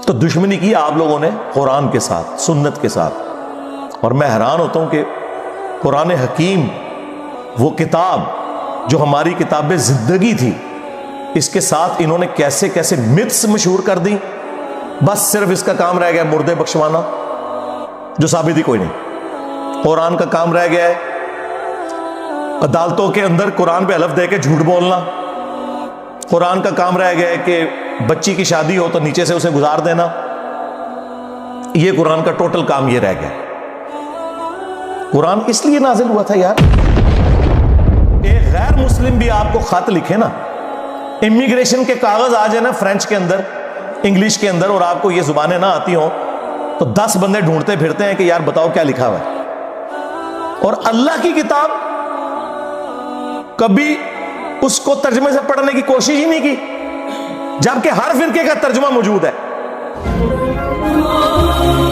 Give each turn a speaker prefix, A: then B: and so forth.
A: تو دشمنی کی آپ لوگوں نے قرآن کے ساتھ، سنت کے ساتھ. اور میں حیران ہوتا ہوں کہ قرآن حکیم، وہ کتاب جو ہماری کتاب زندگی تھی، اس کے ساتھ انہوں نے کیسے کیسے متس مشہور کر دی. بس صرف اس کا کام رہ گیا مردے بخشوانا، جو ثابت ہی کوئی نہیں. قرآن کا کام رہ گیا ہے عدالتوں کے اندر قرآن پہ حلف دے کے جھوٹ بولنا. قرآن کا کام رہ گیا ہے کہ بچی کی شادی ہو تو نیچے سے اسے گزار دینا. یہ قرآن کا ٹوٹل کام یہ رہ گیا. قرآن اس لیے نازل ہوا تھا یار، ایک غیر مسلم بھی آپ کو خط لکھے نا، امیگریشن کے کاغذ آ جائے نا فرینچ کے اندر، انگلش کے اندر، اور آپ کو یہ زبانیں نہ آتی ہوں تو 10 بندے ڈھونڈتے پھرتے ہیں کہ یار بتاؤ کیا لکھا ہوا ہے. اور اللہ کی کتاب کبھی اس کو ترجمے سے پڑھنے کی کوشش ہی نہیں کی، جبکہ ہر فرقے کا ترجمہ موجود ہے.